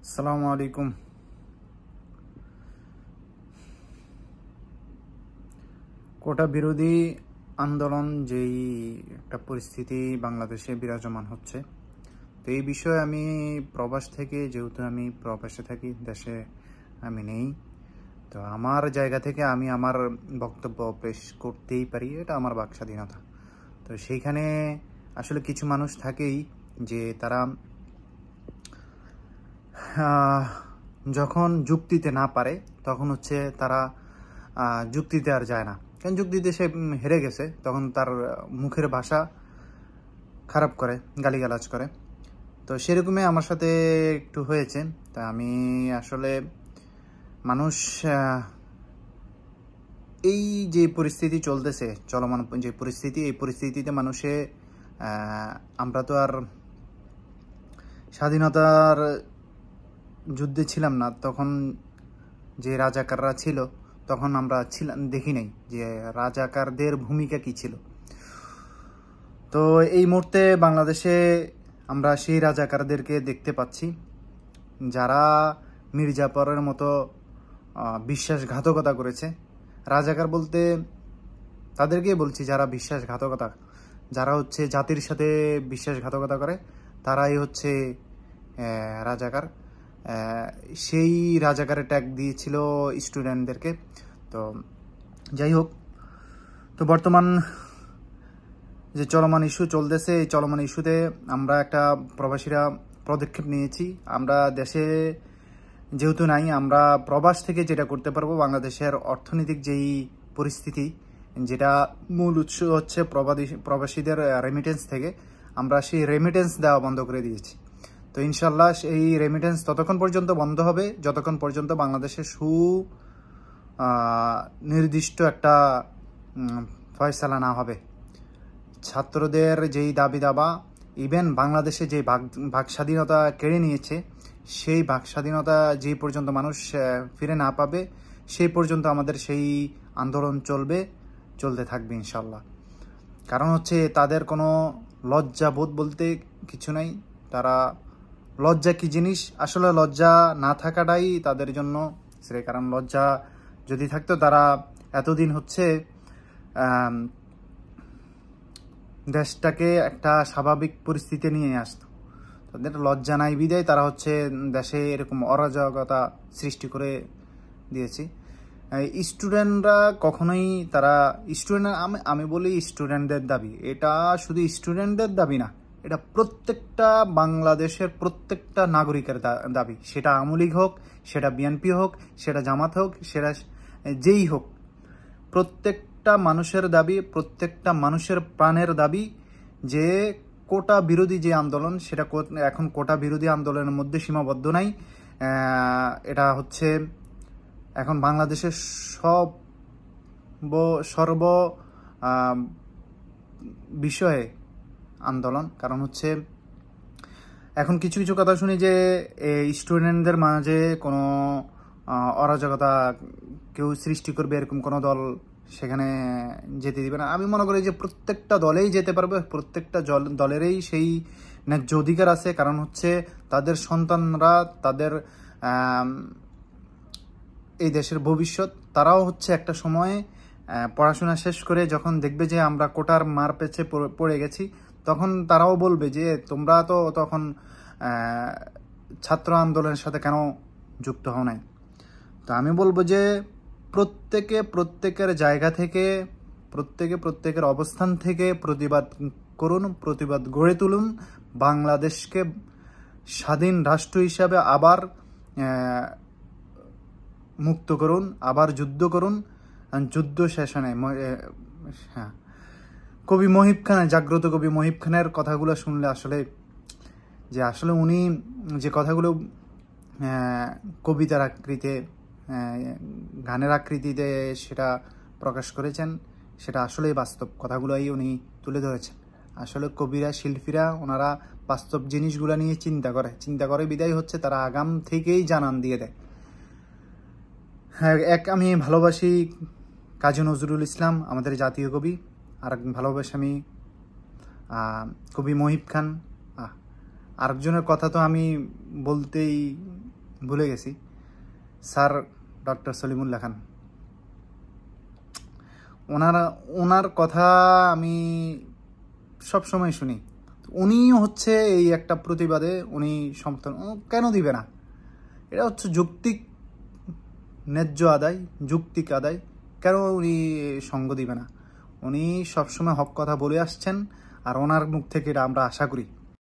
আসসালামু আলাইকুম। কোটা বিরোধী আন্দোলন যেই একটা পরিস্থিতি বাংলাদেশে বিরাজমান হচ্ছে, তো এই বিষয়ে আমি প্রবাস থেকে, যেহেতু আমি প্রবাসে থাকি, দেশে আমি নেই, তো আমার জায়গা থেকে আমি আমার বক্তব্য পেশ করতেই পারি, এটা আমার বাক স্বাধীনতা। তো সেইখানে আসলে কিছু মানুষ থাকেই যে তারা যখন যুক্তিতে না পারে তখন হচ্ছে তারা যুক্তিতে আর যায় না, কারণ যুক্তিতে সে হেরে গেছে, তখন তার মুখের ভাষা খারাপ করে, গালিগালাজ করে। তো সেরকমই আমার সাথে একটু হয়েছে। তা আমি আসলে মানুষ এই যে পরিস্থিতি চলতেছে, চলমান যে পরিস্থিতি, এই পরিস্থিতিতে মানুষে আমরা তো আর স্বাধীনতার যুদ্ধে ছিলাম না, তখন যে রাজাকাররা ছিল তখন আমরা ছিলাম, দেখি নাই যে রাজাকারদের ভূমিকা কি ছিল। তো এই মুহূর্তে বাংলাদেশে আমরা সেই রাজাকারদেরকে দেখতে পাচ্ছি, যারা মির্জাপুরের মতো বিশ্বাসঘাতকতা করেছে। রাজাকার বলতে তাদেরকেই বলছি, যারা বিশ্বাসঘাতকতা, যারা হচ্ছে জাতির সাথে বিশ্বাসঘাতকতা করে, তারাই হচ্ছে রাজাকার। সেই রাজাকারের ট্যাগ দিয়েছিল স্টুডেন্টদেরকে। তো যাই হোক, তো বর্তমান যে চলমান ইস্যু চলতেছে, এই চলমান ইস্যুতে আমরা একটা প্রবাসীরা পদক্ষেপ নিয়েছি। আমরা দেশে যেহেতু নাই, আমরা প্রবাস থেকে যেটা করতে পারবো, বাংলাদেশের অর্থনৈতিক যেই পরিস্থিতি, যেটা মূল উৎস হচ্ছে প্রবাসীদের রেমিটেন্স থেকে, আমরা সেই রেমিটেন্স দেওয়া বন্ধ করে দিয়েছি। তো ইনশাল্লাহ এই রেমিটেন্স ততক্ষণ পর্যন্ত বন্ধ হবে যতক্ষণ পর্যন্ত বাংলাদেশের নির্দিষ্ট একটা ফয়সালা না হবে। ছাত্রদের যেই দাবি দাবা, ইভেন বাংলাদেশে যে ভাগ স্বাধীনতা কেড়ে নিয়েছে, সেই ভাগ স্বাধীনতা যে পর্যন্ত মানুষ ফিরে না পাবে, সেই পর্যন্ত আমাদের সেই আন্দোলন চলতে থাকবে ইনশাল্লাহ। কারণ হচ্ছে তাদের কোনো লজ্জাবোধ বলতে কিছু নাই। তারা লজ্জা কি জিনিস, আসলে লজ্জা না থাকাটাই তাদের জন্য শ্রেয়। কারণ লজ্জা যদি থাকতো, তারা এতদিন হচ্ছে দেশটাকে একটা স্বাভাবিক পরিস্থিতি নিয়ে আসতো। তাদের লজ্জা নাই বিদায় তারা হচ্ছে দেশে এরকম অরাজকতা সৃষ্টি করে দিয়েছি। স্টুডেন্টরা কখনোই তারা আমি বলি স্টুডেন্টদের দাবি, এটা শুধু স্টুডেন্টদের দাবি না, এটা প্রত্যেকটা বাংলাদেশের প্রত্যেকটা নাগরিকের দাবি। সেটা আওয়ামী লীগ হোক, সেটা বিএনপি হোক, সেটা জামাত হোক, সেটা যেই হোক, প্রত্যেকটা মানুষের দাবি, প্রত্যেকটা মানুষের প্রাণের দাবি যে কোটা বিরোধী যে আন্দোলন, সেটা এখন কোটা বিরোধী আন্দোলনের মধ্যে সীমাবদ্ধ নাই। এটা হচ্ছে এখন বাংলাদেশের সর্ব বিষয়ে আন্দোলন। কারণ হচ্ছে এখন কিছু কিছু কথা শুনি যে স্টুডেন্টদের মাঝে কোনো অরাজকতা কেউ সৃষ্টি করবে, এরকম কোনো দল সেখানে যেতে দিবে না। আমি মনে করি যে প্রত্যেকটা দলেই যেতে পারবে, প্রত্যেকটা দলেরই সেই ন্যায্য অধিকার আছে। কারণ হচ্ছে তাদের সন্তানরা, তাদের এই দেশের ভবিষ্যৎ, তারাও হচ্ছে একটা সময়ে পড়াশোনা শেষ করে যখন দেখবে যে আমরা কোটার মার পেছে পড়ে গেছি, তখন তারাও বলবে যে তোমরা তো তখন ছাত্র আন্দোলনের সাথে কেন যুক্ত হও নাই। তো আমি বলবো যে প্রত্যেকের জায়গা থেকে, প্রত্যেকের অবস্থান থেকে প্রতিবাদ করুন, প্রতিবাদ গড়ে তুলুন। বাংলাদেশকে স্বাধীন রাষ্ট্র হিসাবে আবার মুক্ত করুন, আবার যুদ্ধ করুন। যুদ্ধ শেষ হয়। হ্যাঁ, কবি মহিব খান, জাগ্রত কবি মহিব খানের কথাগুলো শুনলে আসলে উনি যে কথাগুলো কবিতার আকৃতিতে, গানের আকৃতিতে সেটা প্রকাশ করেছেন, সেটা আসলেই বাস্তব কথাগুলোই উনি তুলে ধরেছেন। আসলে কবিরা, শিল্পীরা, ওনারা বাস্তব জিনিসগুলো নিয়ে চিন্তা করে বিদায় হচ্ছে তারা আগাম থেকেই জানান দিয়ে দেয়। হ্যাঁ, আমি ভালোবাসি কাজী নজরুল ইসলাম, আমাদের জাতীয় কবি। আর ভালোবাসি আমি কবি মহিব খান। আরেকজনের কথা তো আমি বলতেই ভুলে গেছি, স্যার ডক্টর সলিমুল্লাহ খান। ওনার কথা আমি সব সময় শুনি। উনিও হচ্ছে এই একটা প্রতিবাদে উনি সমর্থন কেন দিবে না? এটা হচ্ছে যৌক্তিক ন্যায্য আদায়, যৌক্তিক আদায়। কেন উনি সঙ্গ দিবে না? উনি সবসময় হক কথা বলে আসছেন, আর ওনার মুখ থেকে এটা আমরা আশা করি।